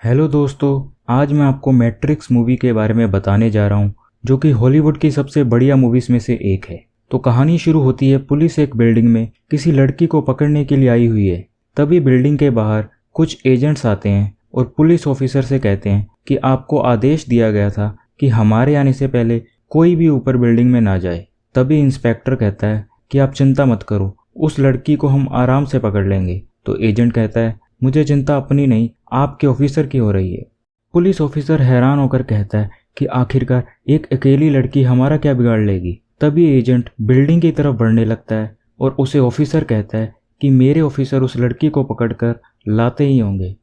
Hello दोस्तों, आज मैं आपको मैट्रिक्स मूवी के बारे में बताने जा रहा हूँ, जो कि हॉलीवुड की सबसे बढ़िया मूवीज में से एक है। तो कहानी शुरू होती है, पुलिस एक बिल्डिंग में किसी लड़की को पकड़ने के लिए आई हुई है। तभी बिल्डिंग के बाहर कुछ एजेंट्स आते हैं और पुलिस ऑफिसर से कहते हैं कि आपको आदेश दिया गया था कि हमारे आने से पहले कोई भी ऊपर बिल्डिंग में ना जाए। तभी इंस्पेक्टर कहता है कि आप चिंता मत करो, उस लड़की को हम आराम से पकड़ लेंगे। तो एजेंट कहता है, मुझे चिंता अपनी नहीं, आपके ऑफिसर की हो रही है। पुलिस ऑफिसर हैरान होकर कहता है कि आखिरकार एक अकेली लड़की हमारा क्या बिगाड़ लेगी। तभी एजेंट बिल्डिंग की तरफ बढ़ने लगता है और उसे ऑफिसर कहता है कि मेरे ऑफिसर उस लड़की को पकड़कर लाते ही होंगे।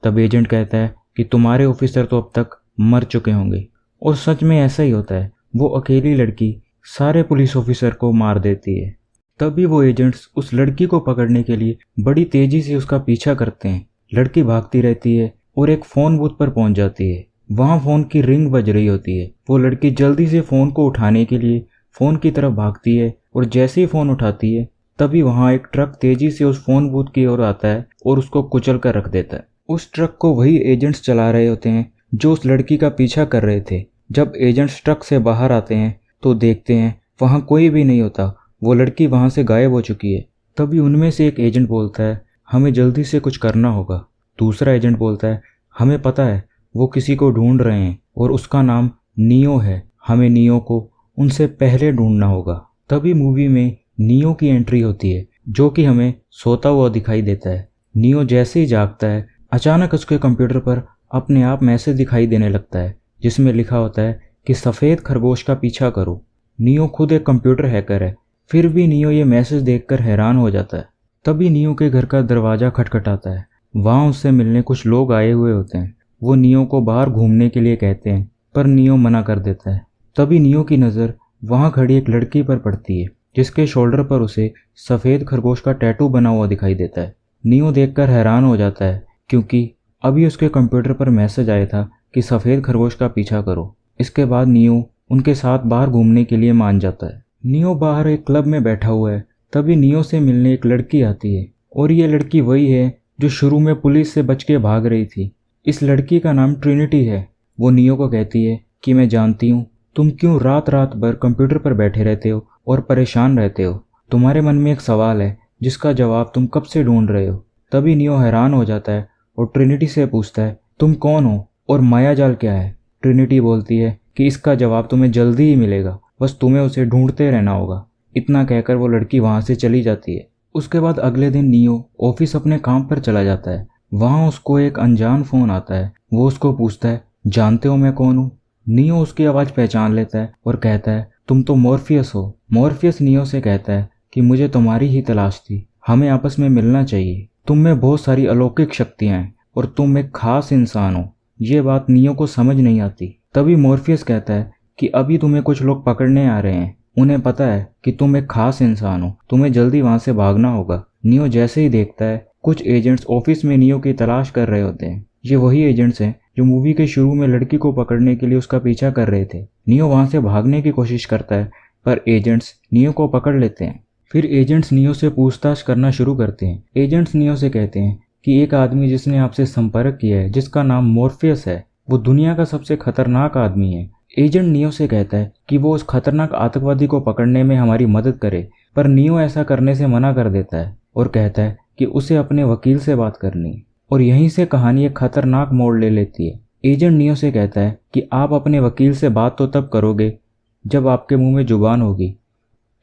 तब एजेंट कहता है कि तुम्हारे ऑफिसर तो अब तक मर चुके होंगे। और सच में ऐसा ही होता है, वो अकेली लड़की सारे पुलिस ऑफिसर को मार देती है। तभी वो एजेंट्स उस लड़की को पकड़ने के लिए बड़ी तेजी से उसका पीछा करते हैं। लड़की भागती रहती है और एक फ़ोन बूथ पर पहुंच जाती है। वहां फ़ोन की रिंग बज रही होती है। वो लड़की जल्दी से फ़ोन को उठाने के लिए फ़ोन की तरफ भागती है और जैसे ही फ़ोन उठाती है तभी वहां एक ट्रक तेजी से उस फ़ोन बूथ की ओर आता है और उसको कुचल कर रख देता है। उस ट्रक को वही एजेंट्स चला रहे होते हैं जो उस लड़की का पीछा कर रहे थे। जब एजेंट्स ट्रक से बाहर आते हैं तो देखते हैं वहाँ कोई भी नहीं होता, वो लड़की वहाँ से गायब हो चुकी है। तभी उनमें से एक एजेंट बोलता है, हमें जल्दी से कुछ करना होगा। दूसरा एजेंट बोलता है, हमें पता है वो किसी को ढूंढ रहे हैं और उसका नाम नियो है, हमें नियो को उनसे पहले ढूंढना होगा। तभी मूवी में नियो की एंट्री होती है, जो कि हमें सोता हुआ दिखाई देता है। नियो जैसे ही जागता है, अचानक उसके कंप्यूटर पर अपने आप मैसेज दिखाई देने लगता है, जिसमें लिखा होता है कि सफ़ेद खरगोश का पीछा करो। नियो खुद एक कंप्यूटर हैकर है, फिर भी नियो ये मैसेज देखकर हैरान हो जाता है। तभी नियो के घर का दरवाज़ा खटखटाता है। वहाँ उससे मिलने कुछ लोग आए हुए होते हैं। वो नियो को बाहर घूमने के लिए कहते हैं, पर नियो मना कर देता है। तभी नियो की नज़र वहाँ खड़ी एक लड़की पर पड़ती है, जिसके शोल्डर पर उसे सफ़ेद खरगोश का टैटू बना हुआ दिखाई देता है। नियो देखकर हैरान हो जाता है, क्योंकि अभी उसके कंप्यूटर पर मैसेज आया था कि सफ़ेद खरगोश का पीछा करो। इसके बाद नियो उनके साथ बाहर घूमने के लिए मान जाता है। नियो बाहर एक क्लब में बैठा हुआ है। तभी नियो से मिलने एक लड़की आती है और ये लड़की वही है जो शुरू में पुलिस से बच के भाग रही थी। इस लड़की का नाम ट्रिनिटी है। वो नियो को कहती है कि मैं जानती हूँ तुम क्यों रात रात भर कंप्यूटर पर बैठे रहते हो और परेशान रहते हो। तुम्हारे मन में एक सवाल है जिसका जवाब तुम कब से ढूंढ रहे हो। तभी नियो हैरान हो जाता है और ट्रिनिटी से पूछता है, तुम कौन हो और मायाजाल क्या है। ट्रिनिटी बोलती है कि इसका जवाब तुम्हें जल्दी ही मिलेगा, बस तुम्हें उसे ढूंढते रहना होगा। इतना कहकर वो लड़की वहाँ से चली जाती है। उसके बाद अगले दिन नियो ऑफिस अपने काम पर चला जाता है। वहाँ उसको एक अनजान फ़ोन आता है। वो उसको पूछता है, जानते हो मैं कौन हूँ। नियो उसकी आवाज़ पहचान लेता है और कहता है, तुम तो मॉर्फियस हो। मॉर्फियस नियो से कहता है कि मुझे तुम्हारी ही तलाश थी, हमें आपस में मिलना चाहिए। तुम में बहुत सारी अलौकिक शक्तियाँ हैं और तुम एक खास इंसान हो। ये बात नियो को समझ नहीं आती। तभी मॉर्फियस कहता है कि अभी तुम्हें कुछ लोग पकड़ने आ रहे हैं। उन्हें पता है कि तुम एक खास इंसान हो, तुम्हें जल्दी वहां से भागना होगा। नियो जैसे ही देखता है, कुछ एजेंट्स ऑफिस में नियो की तलाश कर रहे होते हैं। ये वही एजेंट्स हैं जो मूवी के शुरू में लड़की को पकड़ने के लिए उसका पीछा कर रहे थे। नियो वहां से भागने की कोशिश करता है, पर एजेंट्स नियो को पकड़ लेते हैं। फिर एजेंट्स नियो से पूछताछ करना शुरू करते हैं। एजेंट्स नियो से कहते हैं कि एक आदमी जिसने आपसे संपर्क किया है, जिसका नाम मॉर्फियस है, वो दुनिया का सबसे खतरनाक आदमी है। एजेंट नियो से कहता है कि वो उस खतरनाक आतंकवादी को पकड़ने में हमारी मदद करे, पर नियो ऐसा करने से मना कर देता है और कहता है कि उसे अपने वकील से बात करनी है। और यहीं से कहानी एक खतरनाक मोड़ ले लेती है। एजेंट नियो से कहता है कि आप अपने वकील से बात तो तब करोगे जब आपके मुंह में जुबान होगी।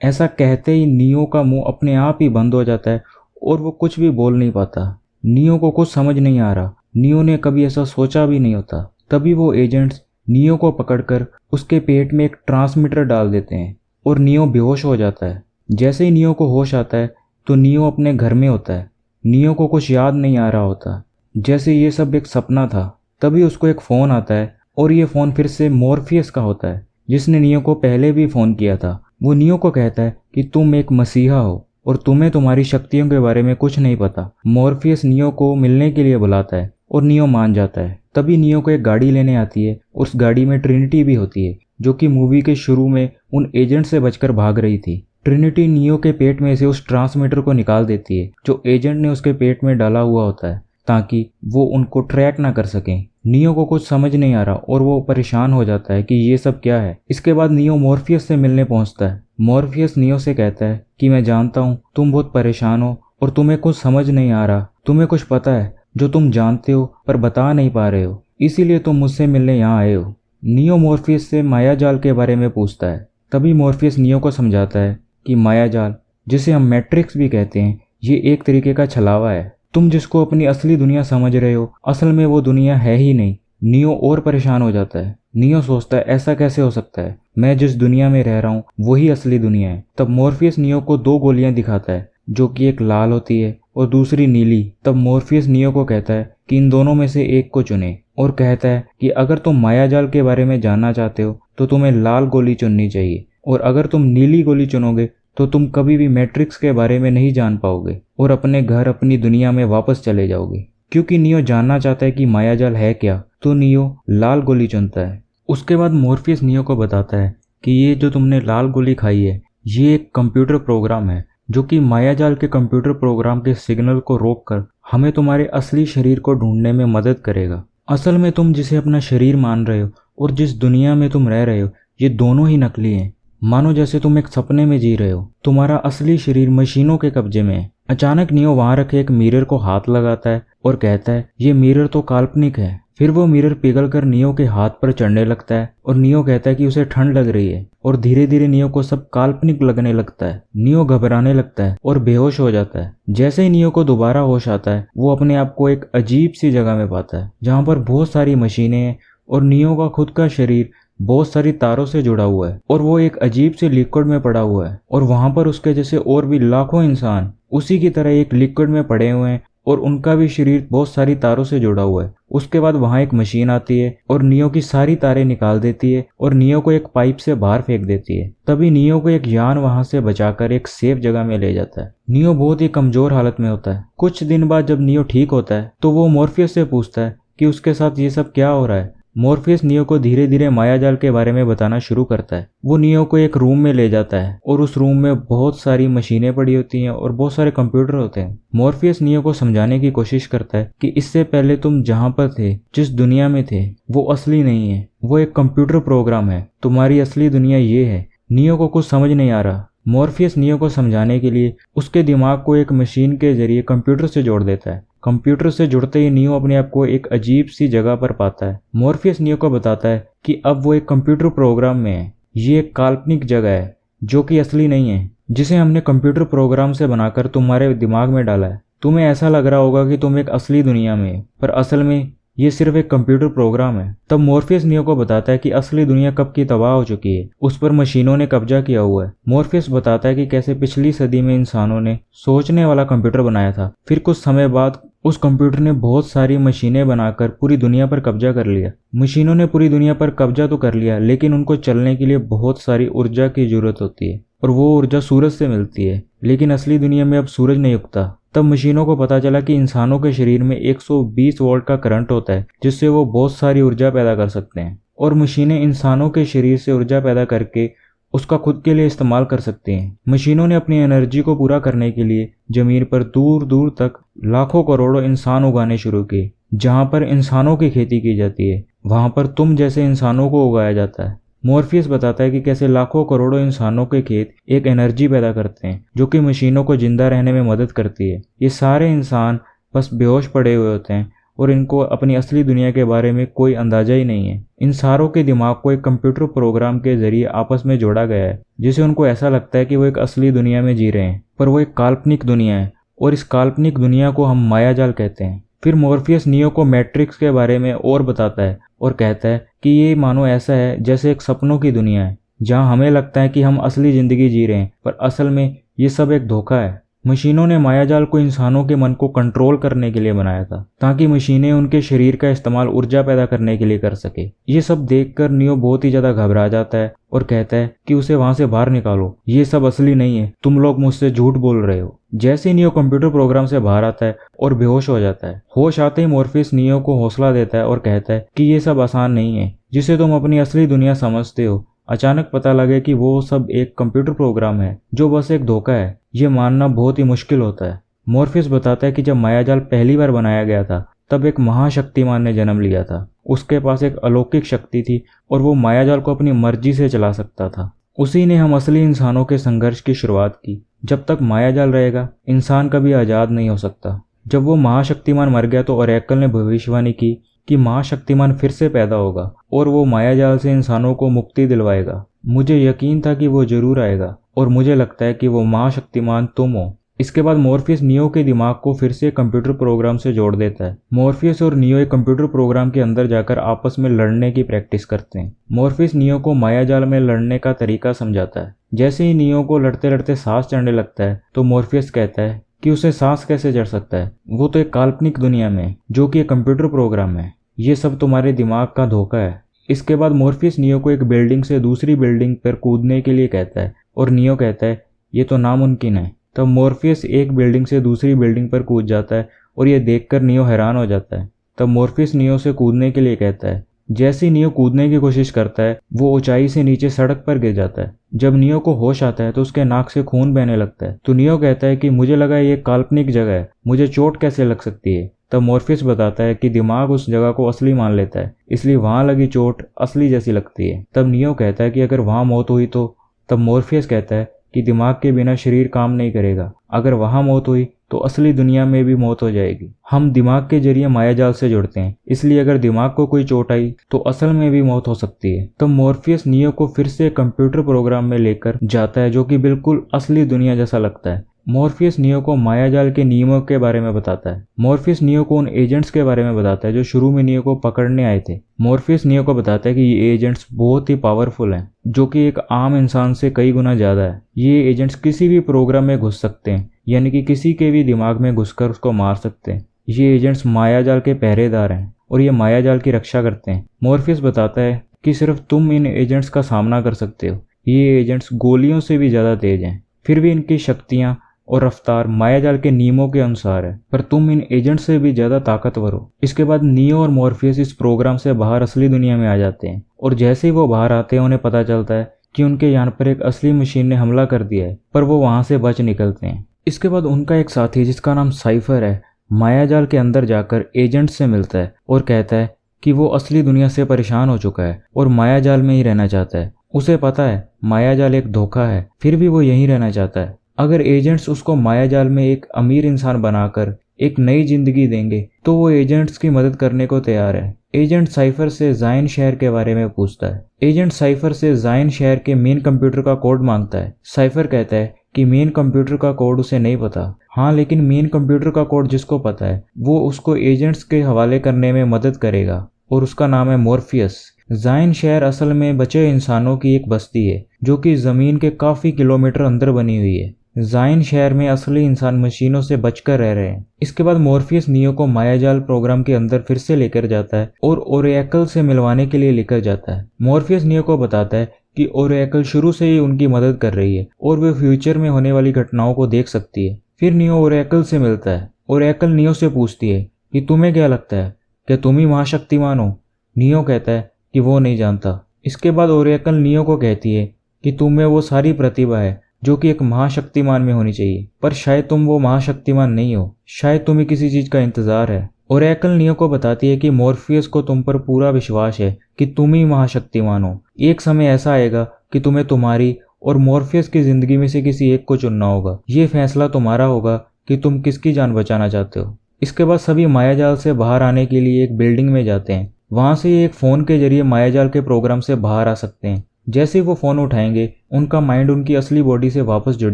ऐसा कहते ही नियो का मुंह अपने आप ही बंद हो जाता है और वो कुछ भी बोल नहीं पाता। नियो को कुछ समझ नहीं आ रहा। नियो ने कभी ऐसा सोचा भी नहीं होता। तभी वो एजेंट्स नियो को पकड़कर उसके पेट में एक ट्रांसमीटर डाल देते हैं और नियो बेहोश हो जाता है। जैसे ही नियो को होश आता है तो नियो अपने घर में होता है। नियो को कुछ याद नहीं आ रहा होता, जैसे ये सब एक सपना था। तभी उसको एक फ़ोन आता है और ये फ़ोन फिर से मॉर्फियस का होता है, जिसने नियो को पहले भी फ़ोन किया था। वो नियो को कहता है कि तुम एक मसीहा हो और तुम्हें तुम्हारी शक्तियों के बारे में कुछ नहीं पता। मॉर्फियस नियो को मिलने के लिए बुलाता है और नियो मान जाता है। तभी नियो को एक गाड़ी लेने आती है। उस गाड़ी में ट्रिनिटी भी होती है, जो कि मूवी के शुरू में उन एजेंट से बचकर भाग रही थी। ट्रिनिटी नियो के पेट में से उस ट्रांसमीटर को निकाल देती है जो एजेंट ने उसके पेट में डाला हुआ होता है। ताकि वो उनको ट्रैक ना कर सकें। नियो को कुछ समझ नहीं आ रहा और वो परेशान हो जाता है कि ये सब क्या है। इसके बाद नियो मॉर्फियस से मिलने पहुंचता है। मॉर्फियस नियो से कहता है कि मैं जानता हूँ तुम बहुत परेशान हो और तुम्हें कुछ समझ नहीं आ रहा, तुम्हें कुछ पता है जो तुम जानते हो पर बता नहीं पा रहे हो, इसीलिए तुम मुझसे मिलने यहाँ आए हो। नियो मॉर्फियस से मायाजाल के बारे में पूछता है। तभी मॉर्फियस नियो को समझाता है कि मायाजाल, जिसे हम मैट्रिक्स भी कहते हैं, ये एक तरीके का छलावा है। तुम जिसको अपनी असली दुनिया समझ रहे हो असल में वो दुनिया है ही नहीं। नियो और परेशान हो जाता है। नियो सोचता है ऐसा कैसे हो सकता है, मैं जिस दुनिया में रह रहा हूँ वही असली दुनिया है। तब मॉर्फियस नियो को 2 गोलियां दिखाता है, जो कि एक लाल होती है और दूसरी नीली। तब मॉर्फियस नियो को कहता है कि इन दोनों में से एक को चुने और कहता है कि अगर तुम मायाजाल के बारे में जानना चाहते हो तो तुम्हें लाल गोली चुननी चाहिए, और अगर तुम नीली गोली चुनोगे तो तुम कभी भी मैट्रिक्स के बारे में नहीं जान पाओगे और अपने घर अपनी दुनिया में वापस चले जाओगे। क्योंकि नियो जानना चाहता है कि मायाजाल है क्या, तो नियो लाल गोली चुनता है। उसके बाद मॉर्फियस नियो को बताता है कि ये जो तुमने लाल गोली खाई है ये एक कंप्यूटर प्रोग्राम है, जो कि मायाजाल के कंप्यूटर प्रोग्राम के सिग्नल को रोककर हमें तुम्हारे असली शरीर को ढूंढने में मदद करेगा। असल में तुम जिसे अपना शरीर मान रहे हो और जिस दुनिया में तुम रह रहे हो, ये दोनों ही नकली हैं। मानो जैसे तुम एक सपने में जी रहे हो, तुम्हारा असली शरीर मशीनों के कब्जे में है। अचानक नियो वहां रखे एक मिरर को हाथ लगाता है और कहता है ये मिरर तो काल्पनिक है। फिर वो मिरर पिघलकर नियो के हाथ पर चढ़ने लगता है और नियो कहता है कि उसे ठंड लग रही है और धीरे धीरे नियो को सब काल्पनिक लगने लगता है। नियो घबराने लगता है और बेहोश हो जाता है। जैसे ही नियो को दोबारा होश आता है, वो अपने आप को एक अजीब सी जगह में पाता है जहाँ पर बहुत सारी मशीनें हैं और नियो का खुद का शरीर बहुत सारी तारों से जुड़ा हुआ है और वो एक अजीब से लिक्विड में पड़ा हुआ है। और वहां पर उसके जैसे और भी लाखों इंसान उसी की तरह एक लिक्विड में पड़े हुए हैं और उनका भी शरीर बहुत सारी तारों से जुड़ा हुआ है। उसके बाद वहां एक मशीन आती है और नियो की सारी तारें निकाल देती है और नियो को एक पाइप से बाहर फेंक देती है। तभी नियो को एक यान वहां से बचाकर एक सेफ जगह में ले जाता है। नियो बहुत ही कमजोर हालत में होता है। कुछ दिन बाद जब नियो ठीक होता है तो वो मॉर्फियस से पूछता है कि उसके साथ ये सब क्या हो रहा है। मॉर्फियस नियो को धीरे धीरे मायाजाल के बारे में बताना शुरू करता है। वो नियो को एक रूम में ले जाता है और उस रूम में बहुत सारी मशीनें पड़ी होती हैं और बहुत सारे कंप्यूटर होते हैं। मॉर्फियस नियो को समझाने की कोशिश करता है कि इससे पहले तुम जहां पर थे, जिस दुनिया में थे, वो असली नहीं है, वो एक कंप्यूटर प्रोग्राम है। तुम्हारी असली दुनिया ये है। नियो को कुछ समझ नहीं आ रहा। मॉर्फियस नियो को समझाने के लिए उसके दिमाग को एक मशीन के जरिए कंप्यूटर से जोड़ देता है। कंप्यूटर से जुड़ते ही नियो अपने आप को एक अजीब सी जगह पर पाता है। मॉर्फियस नियो को बताता है कि अब वो एक कंप्यूटर प्रोग्राम में है। ये एक काल्पनिक जगह है जो कि असली नहीं है, जिसे हमने कंप्यूटर प्रोग्राम से बनाकर तुम्हारे दिमाग में डाला है। तुम्हें ऐसा लग रहा होगा कि तुम एक असली दुनिया में हो, पर असल में ये सिर्फ एक कंप्यूटर प्रोग्राम है। तब मॉर्फियस नियो को बताता है कि असली दुनिया कब की तबाह हो चुकी है, उस पर मशीनों ने कब्जा किया हुआ है। मॉर्फियस बताता है कि कैसे पिछली सदी में इंसानों ने सोचने वाला कंप्यूटर बनाया था। फिर कुछ समय बाद उस कंप्यूटर ने बहुत सारी मशीनें बनाकर पूरी दुनिया पर कब्जा कर लिया। मशीनों ने पूरी दुनिया पर कब्जा तो कर लिया, लेकिन उनको चलने के लिए बहुत सारी ऊर्जा की जरूरत होती है और वो ऊर्जा सूरज से मिलती है। लेकिन असली दुनिया में अब सूरज नहीं उगता। तब मशीनों को पता चला कि इंसानों के शरीर में 120 वोल्ट का करंट होता है, जिससे वो बहुत सारी ऊर्जा पैदा कर सकते हैं और मशीनें इंसानों के शरीर से ऊर्जा पैदा करके उसका खुद के लिए इस्तेमाल कर सकते हैं। मशीनों ने अपनी एनर्जी को पूरा करने के लिए जमीन पर दूर दूर तक लाखों करोड़ों इंसान उगाने शुरू किए। जहां पर इंसानों की खेती की जाती है, वहां पर तुम जैसे इंसानों को उगाया जाता है। मॉर्फियस बताता है कि कैसे लाखों करोड़ों इंसानों के खेत एक एनर्जी पैदा करते हैं जो कि मशीनों को जिंदा रहने में मदद करती है। ये सारे इंसान बस बेहोश पड़े हुए होते हैं और इनको अपनी असली दुनिया के बारे में कोई अंदाजा ही नहीं है। इन सारों के दिमाग को एक कंप्यूटर प्रोग्राम के जरिए आपस में जोड़ा गया है, जिसे उनको ऐसा लगता है कि वो एक असली दुनिया में जी रहे हैं, पर वो एक काल्पनिक दुनिया है और इस काल्पनिक दुनिया को हम मायाजाल कहते हैं। फिर मॉर्फियस नियो को मैट्रिक्स के बारे में और बताता है और कहता है कि ये मानो ऐसा है जैसे एक सपनों की दुनिया है, जहां हमें लगता है कि हम असली जिंदगी जी रहे हैं, पर असल में ये सब एक धोखा है। मशीनों ने मायाजाल को इंसानों के मन को कंट्रोल करने के लिए बनाया था, ताकि मशीनें उनके शरीर का इस्तेमाल ऊर्जा पैदा करने के लिए कर सके। ये सब देखकर नियो बहुत ही ज्यादा घबरा जाता है और कहता है कि उसे वहां से बाहर निकालो, ये सब असली नहीं है, तुम लोग मुझसे झूठ बोल रहे हो। जैसे ही नियो कंप्यूटर प्रोग्राम से बाहर आता है और बेहोश हो जाता है, होश आते ही मॉर्फियस नियो को हौसला देता है और कहता है कि ये सब आसान नहीं है जिसे तुम अपनी असली दुनिया समझते हो। अचानक पता लगे कि वो सब एक कंप्यूटर प्रोग्राम है जो बस एक धोखा है। ये मानना बहुत ही मुश्किल होता है। मॉर्फियस बताता है कि जब मायाजाल पहली बार बनाया गया था तब एक महाशक्तिमान ने जन्म लिया था। उसके पास एक अलौकिक शक्ति थी और वो मायाजाल को अपनी मर्जी से चला सकता था। उसी ने हम असली इंसानों के संघर्ष की शुरुआत की। जब तक मायाजाल रहेगा इंसान कभी आज़ाद नहीं हो सकता। जब वो महाशक्तिमान मर गया तो ओरेकल ने भविष्यवाणी की कि महाशक्तिमान फिर से पैदा होगा और वो मायाजाल से इंसानों को मुक्ति दिलवाएगा। मुझे यकीन था कि वो जरूर आएगा और मुझे लगता है कि वो महाशक्तिमान तुम हो। इसके बाद मॉर्फियस नियो के दिमाग को फिर से कंप्यूटर प्रोग्राम से जोड़ देता है। मॉर्फियस और नियो एक कंप्यूटर प्रोग्राम के अंदर जाकर आपस में लड़ने की प्रैक्टिस करते हैं। मॉर्फियस नियो को मायाजाल में लड़ने का तरीका समझाता है। जैसे ही नियो को लड़ते लड़ते सांस चढ़ने लगता है तो मॉर्फियस कहता है कि उसे सांस कैसे चढ़ सकता है, वो तो एक काल्पनिक दुनिया में जो कि एक कंप्यूटर प्रोग्राम है। ये सब तुम्हारे दिमाग का धोखा है। इसके बाद मॉर्फियस नियो को एक बिल्डिंग से दूसरी बिल्डिंग पर कूदने के लिए कहता है और नियो कहता है ये तो नामुमकिन है। तब मॉर्फियस एक बिल्डिंग से दूसरी बिल्डिंग पर कूद जाता है और ये देखकर नियो हैरान हो जाता है। तब मॉर्फियस नियो से कूदने के लिए कहता है। जैसे ही नियो कूदने की कोशिश करता है वो ऊंचाई से नीचे सड़क पर गिर जाता है। जब नियो को होश आता है तो उसके नाक से खून बहने लगता है। तो नियो कहता है कि मुझे लगा ये काल्पनिक जगह है, मुझे चोट कैसे लग सकती है। तब मॉर्फियस बताता है कि दिमाग उस जगह को असली मान लेता है, इसलिए वहां लगी चोट असली जैसी लगती है। तब नियो कहता है कि अगर वहां मौत हुई तो। तब मॉर्फियस कहता है कि दिमाग के बिना शरीर काम नहीं करेगा, अगर वहां मौत हुई तो असली दुनिया में भी मौत हो जाएगी। हम दिमाग के जरिए मायाजाल से जुड़ते हैं, इसलिए अगर दिमाग को कोई चोट आई तो असल में भी मौत हो सकती है। तो मॉर्फियस नियो को फिर से कंप्यूटर प्रोग्राम में लेकर जाता है जो कि बिल्कुल असली दुनिया जैसा लगता है। मॉर्फियस नियो को मायाजाल के नियमों के बारे में बताता है। मॉर्फियस नियो को उन एजेंट्स के बारे में बताता है जो शुरू में नियो को पकड़ने आए थे। मॉर्फियस नियो को बताता है कि ये एजेंट्स बहुत ही पावरफुल हैं, जो कि एक आम इंसान से कई गुना ज्यादा है। ये एजेंट्स किसी भी प्रोग्राम में घुस सकते हैं, यानी कि किसी के भी दिमाग में घुसकर उसको मार सकते हैं। ये एजेंट्स मायाजाल के पहरेदार हैं और ये मायाजाल की रक्षा करते हैं। मॉर्फियस बताता है कि सिर्फ तुम इन एजेंट्स का सामना कर सकते हो। ये एजेंट्स गोलियों से भी ज्यादा तेज हैं, फिर भी इनकी शक्तियां और रफ्तार मायाजाल के नियमों के अनुसार है, पर तुम इन एजेंट से भी ज्यादा ताकतवर हो। इसके बाद नियो और मॉर्फियस इस प्रोग्राम से बाहर असली दुनिया में आ जाते हैं और जैसे ही वो बाहर आते हैं उन्हें पता चलता है कि उनके यान पर एक असली मशीन ने हमला कर दिया है, पर वो वहां से बच निकलते हैं। इसके बाद उनका एक साथी जिसका नाम साइफर है मायाजाल के अंदर जाकर एजेंट से मिलता है और कहता है कि वो असली दुनिया से परेशान हो चुका है और मायाजाल में ही रहना चाहता है। उसे पता है मायाजाल एक धोखा है, फिर भी वो यहीं रहना चाहता है। अगर एजेंट्स उसको मायाजाल में एक अमीर इंसान बनाकर एक नई जिंदगी देंगे तो वो एजेंट्स की मदद करने को तैयार है। एजेंट साइफर से जाइन शहर के बारे में पूछता है। एजेंट साइफर से जाइन शहर के मेन कंप्यूटर का कोड मांगता है। साइफर कहता है कि मेन कंप्यूटर का कोड उसे नहीं पता। हाँ, लेकिन मेन कंप्यूटर का कोड जिसको पता है वो उसको एजेंट्स के हवाले करने में मदद करेगा और उसका नाम है मॉर्फियस। जाइन शहर असल में बचे इंसानों की एक बस्ती है जो कि जमीन के काफी किलोमीटर अंदर बनी हुई है। जाइन शहर में असली इंसान मशीनों से बचकर रह रहे हैं। इसके बाद मॉर्फियस नियो को मायाजाल प्रोग्राम के अंदर फिर से लेकर जाता है और ओरेकल से मिलवाने के लिए लेकर जाता है। मॉर्फियस नियो को बताता है कि ओरेकल शुरू से ही उनकी मदद कर रही है और वे फ्यूचर में होने वाली घटनाओं को देख सकती है। फिर नियो ओरेकल से मिलता है। ओरेकल नियो से पूछती है कि तुम्हें क्या लगता है, क्या तुम ही महाशक्तिमान हो? नियो कहता है कि वो नहीं जानता। इसके बाद ओरेकल नियो को कहती है कि तुम में वो सारी प्रतिभा है जो कि एक महाशक्तिमान में होनी चाहिए, पर शायद तुम वो महाशक्तिमान नहीं हो, शायद तुम्हें किसी चीज का इंतजार है। ओरेकल नियो को बताती है कि मॉर्फियस को तुम पर पूरा विश्वास है कि तुम ही महाशक्तिमान हो। एक समय ऐसा आएगा कि तुम्हें तुम्हारी और मॉर्फियस की जिंदगी में से किसी एक को चुनना होगा। ये फैसला तुम्हारा होगा कि तुम किसकी जान बचाना चाहते हो। इसके बाद सभी मायाजाल से बाहर आने के लिए एक बिल्डिंग में जाते हैं। वहां से ये एक फोन के जरिए मायाजाल के प्रोग्राम से बाहर आ सकते हैं। जैसे ही वो फोन उठाएंगे उनका माइंड उनकी असली बॉडी से वापस जुड़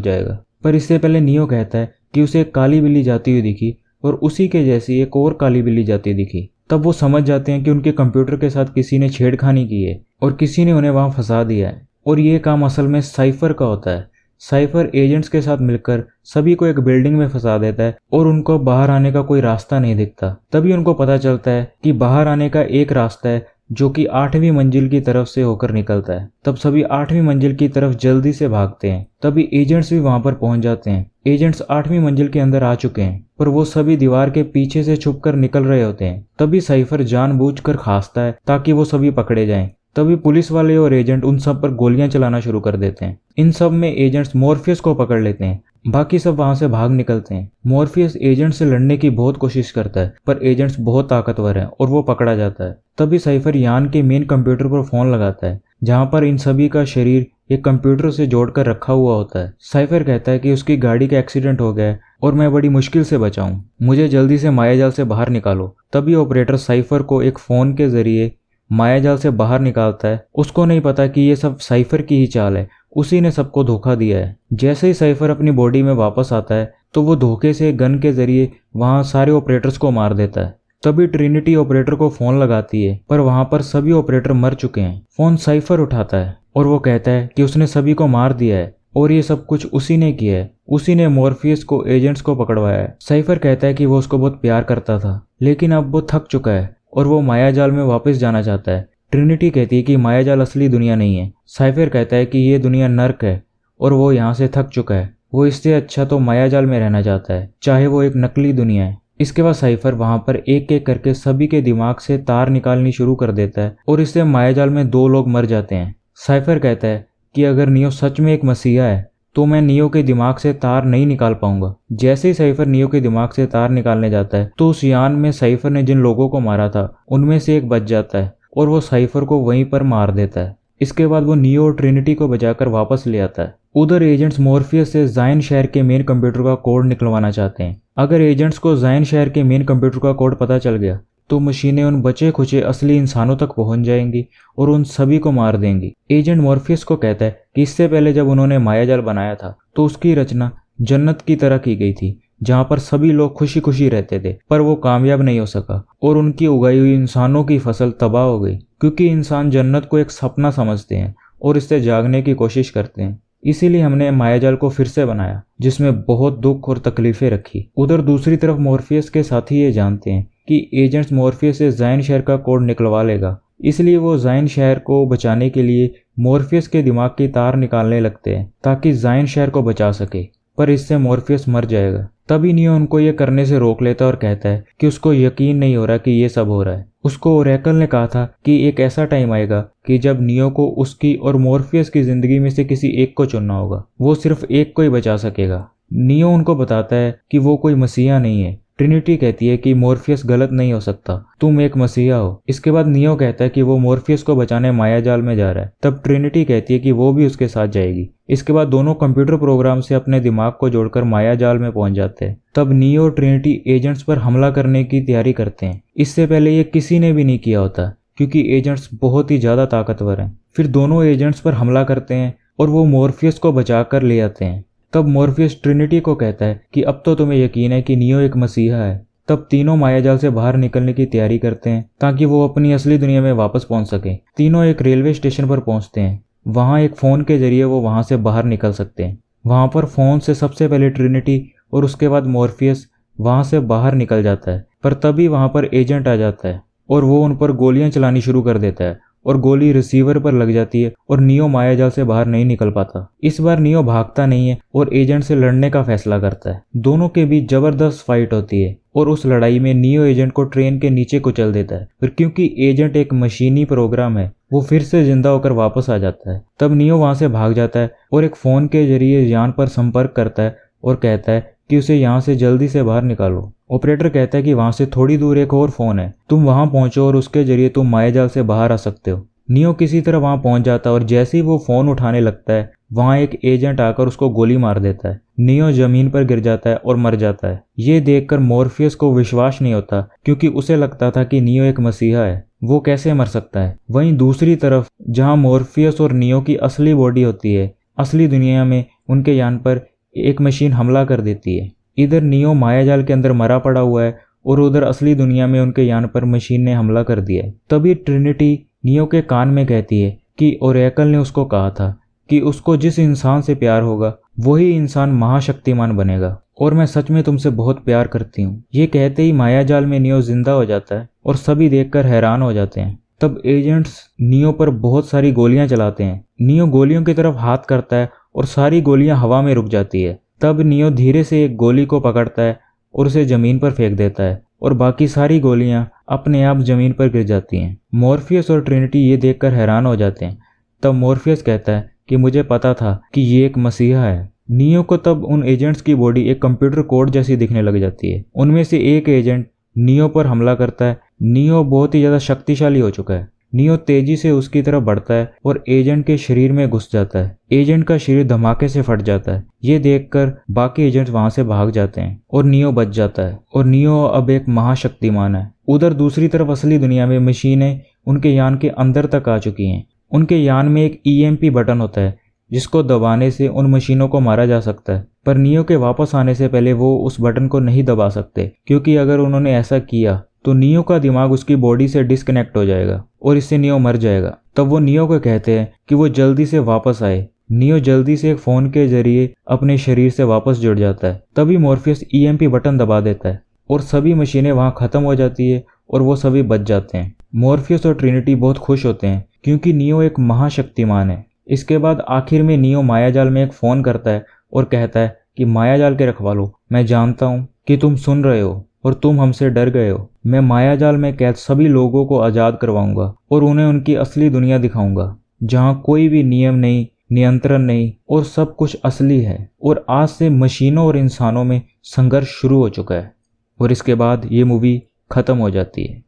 जाएगा। पर इससे पहले नियो कहता है कि उसे एक काली बिल्ली जाती हुई दिखी और उसी के जैसी एक और काली बिल्ली जाती दिखी। तब वो समझ जाते हैं कि उनके कंप्यूटर के साथ किसी ने छेड़खानी की है और किसी ने उन्हें वहां फंसा दिया है और ये काम असल में साइफर का होता है। साइफर एजेंट्स के साथ मिलकर सभी को एक बिल्डिंग में फंसा देता है और उनको बाहर आने का कोई रास्ता नहीं दिखता। तभी उनको पता चलता है कि बाहर आने का एक रास्ता है जो कि 8वीं मंजिल की तरफ से होकर निकलता है। तब सभी 8वीं मंजिल की तरफ जल्दी से भागते हैं। तभी एजेंट्स भी वहां पर पहुंच जाते हैं। एजेंट्स 8वीं मंजिल के अंदर आ चुके हैं, पर वो सभी दीवार के पीछे से छुपकर निकल रहे होते हैं। तभी साइफर जानबूझकर खांसता है ताकि वो सभी पकड़े जाएं। तभी पुलिस वाले और एजेंट उन सब पर गोलियां चलाना शुरू कर देते हैं। इन सब में एजेंट्स मॉर्फियस को पकड़ लेते हैं, बाकी सब वहां से भाग निकलते हैं। मॉर्फियस एजेंट से लड़ने की बहुत कोशिश करता है पर एजेंट्स बहुत ताकतवर हैं और वो पकड़ा जाता है। तभी साइफर यान के मेन कंप्यूटर पर फोन लगाता है जहां पर इन सभी का शरीर एक कंप्यूटर से जोड़कर रखा हुआ होता है। साइफर कहता है कि उसकी गाड़ी का एक्सीडेंट हो गया है और मैं बड़ी मुश्किल से बचा हूं, मुझे जल्दी से मायाजाल से बाहर निकालो। तभी ऑपरेटर साइफर को एक फोन के जरिए मायाजाल से बाहर निकालता है। उसको नहीं पता कि ये सब साइफर की ही चाल है, उसी ने सबको धोखा दिया है। जैसे ही साइफर अपनी बॉडी में वापस आता है तो वो धोखे से गन के जरिए वहां सारे ऑपरेटर्स को मार देता है। तभी ट्रिनिटी ऑपरेटर को फोन लगाती है पर वहां पर सभी ऑपरेटर मर चुके हैं। फोन साइफर उठाता है और वो कहता है कि उसने सभी को मार दिया है और ये सब कुछ उसी ने किया है, उसी ने मॉर्फियस को एजेंट्स को पकड़वाया है। साइफर कहता है कि वो उसको बहुत प्यार करता था लेकिन अब वो थक चुका है और वो मायाजाल में वापस जाना चाहता है। ट्रिनिटी कहती है कि मायाजाल असली दुनिया नहीं है। साइफर कहता है कि ये दुनिया नर्क है और वो यहाँ से थक चुका है, वो इससे अच्छा तो मायाजाल में रहना चाहता है, चाहे वो एक नकली दुनिया है। इसके बाद साइफर वहां पर एक एक करके सभी के दिमाग से तार निकालनी शुरू कर देता है और इससे मायाजाल में 2 लोग मर जाते हैं। साइफर कहता है कि अगर नियो सच में एक मसीहा है तो मैं नियो के दिमाग से तार नहीं निकाल पाऊंगा। जैसे ही साइफर नियो के दिमाग से तार निकालने जाता है तो उस यान में साइफर ने जिन लोगों को मारा था उनमें से एक बच जाता है और वो साइफर को वहीं पर मार देता है। इसके बाद वो नियो और ट्रिनिटी को बचाकर वापस ले आता है। उधर एजेंट्स मॉर्फियस से जायन शहर के मेन कंप्यूटर का कोड निकलवाना चाहते हैं। अगर एजेंट्स को जायन शहर के मेन कंप्यूटर का कोड पता चल गया तो मशीनें उन बचे खुचे असली इंसानों तक पहुंच जाएंगी और उन सभी को मार देंगी। एजेंट मॉर्फियस को कहता है कि इससे पहले जब उन्होंने मायाजाल बनाया था तो उसकी रचना जन्नत की तरह की गई थी जहां पर सभी लोग खुशी खुशी रहते थे, पर वो कामयाब नहीं हो सका और उनकी उगाई हुई इंसानों की फसल तबाह हो गई क्योंकि इंसान जन्नत को एक सपना समझते हैं और इससे जागने की कोशिश करते हैं। इसीलिए हमने मायाजाल को फिर से बनाया जिसमें बहुत दुख और तकलीफें रखी। उधर दूसरी तरफ मॉर्फियस के साथी ये जानते हैं कि एजेंट्स मॉर्फियस से जायन शहर का कोड निकलवा लेगा, इसलिए वो जायन शहर को बचाने के लिए मॉर्फियस के दिमाग की तार निकालने लगते हैं ताकि जायन शहर को बचा सके, पर इससे मॉर्फियस मर जाएगा। तभी नियो उनको ये करने से रोक लेता है और कहता है कि उसको यकीन नहीं हो रहा कि ये सब हो रहा है। उसको ओरेकल ने कहा था कि एक ऐसा टाइम आएगा कि जब नियो को उसकी और मॉर्फियस की जिंदगी में से किसी एक को चुनना होगा, वो सिर्फ एक को ही बचा सकेगा। नियो उनको बताता है कि वो कोई मसीहा नहीं है। ट्रिनिटी कहती है कि मॉर्फियस गलत नहीं हो सकता, तुम एक मसीहा हो। इसके बाद नियो कहता है कि वो मॉर्फियस को बचाने मायाजाल में जा रहा है। तब ट्रिनिटी कहती है कि वो भी उसके साथ जाएगी। इसके बाद दोनों कंप्यूटर प्रोग्राम से अपने दिमाग को जोड़कर मायाजाल में पहुंच जाते हैं। तब नियो और ट्रिनिटी एजेंट्स पर हमला करने की तैयारी करते हैं। इससे पहले ये किसी ने भी नहीं किया होता क्योंकि एजेंट्स बहुत ही ज्यादा ताकतवर हैं। फिर दोनों एजेंट्स पर हमला करते हैं और वो मॉर्फियस को बचा कर ले आते हैं। तब मॉर्फियस ट्रिनिटी को कहता है कि अब तो तुम्हें यकीन है कि नियो एक मसीहा है। तब तीनों मायाजाल से बाहर निकलने की तैयारी करते हैं ताकि वो अपनी असली दुनिया में वापस पहुंच सके। तीनों एक रेलवे स्टेशन पर पहुंचते हैं। वहां एक फोन के जरिए वो वहां से बाहर निकल सकते हैं। वहां पर फोन से सबसे पहले ट्रिनिटी और उसके बाद मॉर्फियस वहां से बाहर निकल जाता है, पर तभी वहां पर एजेंट आ जाता है और वो उन पर गोलियां चलानी शुरू कर देता है और गोली रिसीवर पर लग जाती है और नियो मायाजाल से बाहर नहीं निकल पाता। इस बार नियो भागता नहीं है और एजेंट से लड़ने का फैसला करता है। दोनों के बीच जबरदस्त फाइट होती है और उस लड़ाई में नियो एजेंट को ट्रेन के नीचे कुचल देता है। फिर क्योंकि एजेंट एक मशीनी प्रोग्राम है वो फिर से जिंदा होकर वापस आ जाता है। तब नियो वहां से भाग जाता है और एक फोन के जरिए यान पर संपर्क करता है और कहता है कि उसे यहाँ से जल्दी से बाहर निकालो। ऑपरेटर कहता है कि वहां से थोड़ी दूर एक और फोन है, तुम वहां पहुंचो और उसके जरिए तुम मायाजाल से बाहर आ सकते हो। नियो किसी तरह वहां पहुंच जाता है और जैसे ही वो फोन उठाने लगता है वहां एक एजेंट आकर उसको गोली मार देता है। नियो जमीन पर गिर जाता है और मर जाता है। ये देखकर मॉर्फियस को विश्वास नहीं होता क्योंकि उसे लगता था कि नियो एक मसीहा है, वो कैसे मर सकता है। वहीं दूसरी तरफ जहां मॉर्फियस और नियो की असली बॉडी होती है, असली दुनिया में उनके यान पर एक मशीन हमला कर देती है। इधर नियो मायाजाल के अंदर मरा पड़ा हुआ है और उधर असली दुनिया में उनके यान पर मशीन ने हमला कर दिया है। तभी ट्रिनिटी नियो के कान में कहती है कि ओरेकल ने उसको कहा था कि उसको जिस इंसान से प्यार होगा वही इंसान महाशक्तिमान बनेगा और मैं सच में तुमसे बहुत प्यार करती हूँ। ये कहते ही मायाजाल में नियो जिंदा हो जाता है और सभी देखकर हैरान हो जाते हैं। तब एजेंट्स नियो पर बहुत सारी गोलियां चलाते हैं। नियो गोलियों की तरफ हाथ करता है और सारी गोलियां हवा में रुक जाती है। तब नियो धीरे से एक गोली को पकड़ता है और उसे जमीन पर फेंक देता है और बाकी सारी गोलियां अपने आप जमीन पर गिर जाती हैं। मॉर्फियस और ट्रिनिटी ये देखकर हैरान हो जाते हैं। तब मॉर्फियस कहता है कि मुझे पता था कि ये एक मसीहा है, नियो को तब उन एजेंट्स की बॉडी एक कंप्यूटर कोड जैसी दिखने लग जाती है। उनमें से एक एजेंट नियो पर हमला करता है। नियो बहुत ही ज़्यादा शक्तिशाली हो चुका है। नियो तेजी से उसकी तरफ बढ़ता है और एजेंट के शरीर में घुस जाता है। एजेंट का शरीर धमाके से फट जाता है। ये देखकर बाकी एजेंट्स वहां से भाग जाते हैं और नियो बच जाता है और नियो अब एक महाशक्तिमान है। उधर दूसरी तरफ असली दुनिया में मशीनें उनके यान के अंदर तक आ चुकी हैं। उनके यान में एक EMP बटन होता है जिसको दबाने से उन मशीनों को मारा जा सकता है, पर नियो के वापस आने से पहले वो उस बटन को नहीं दबा सकते, क्योंकि अगर उन्होंने ऐसा किया तो नियो का दिमाग उसकी बॉडी से डिस्कनेक्ट हो जाएगा और इससे नियो मर जाएगा। तब वो नियो को कहते हैं कि वो जल्दी से वापस आए। नियो जल्दी से एक फोन के जरिए अपने शरीर से वापस जुड़ जाता है। तभी मॉर्फियस EMP बटन दबा देता है और सभी मशीनें वहां खत्म हो जाती है और वो सभी बच जाते हैं। मॉर्फियस और ट्रिनिटी बहुत खुश होते हैं क्योंकि नियो एक महाशक्तिमान है। इसके बाद आखिर में नियो मायाजाल में एक फ़ोन करता है और कहता है कि मायाजाल के रखवालो, मैं जानता हूँ कि तुम सुन रहे हो और तुम हमसे डर गए हो। मैं मायाजाल में कैद सभी लोगों को आज़ाद करवाऊंगा और उन्हें उनकी असली दुनिया दिखाऊंगा, जहाँ कोई भी नियम नहीं, नियंत्रण नहीं और सब कुछ असली है। और आज से मशीनों और इंसानों में संघर्ष शुरू हो चुका है। और इसके बाद ये मूवी ख़त्म हो जाती है।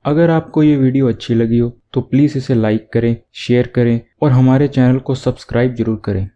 अगर आपको ये वीडियो अच्छी लगी हो तो प्लीज़ इसे लाइक करें, शेयर करें और हमारे चैनल को सब्सक्राइब जरूर करें।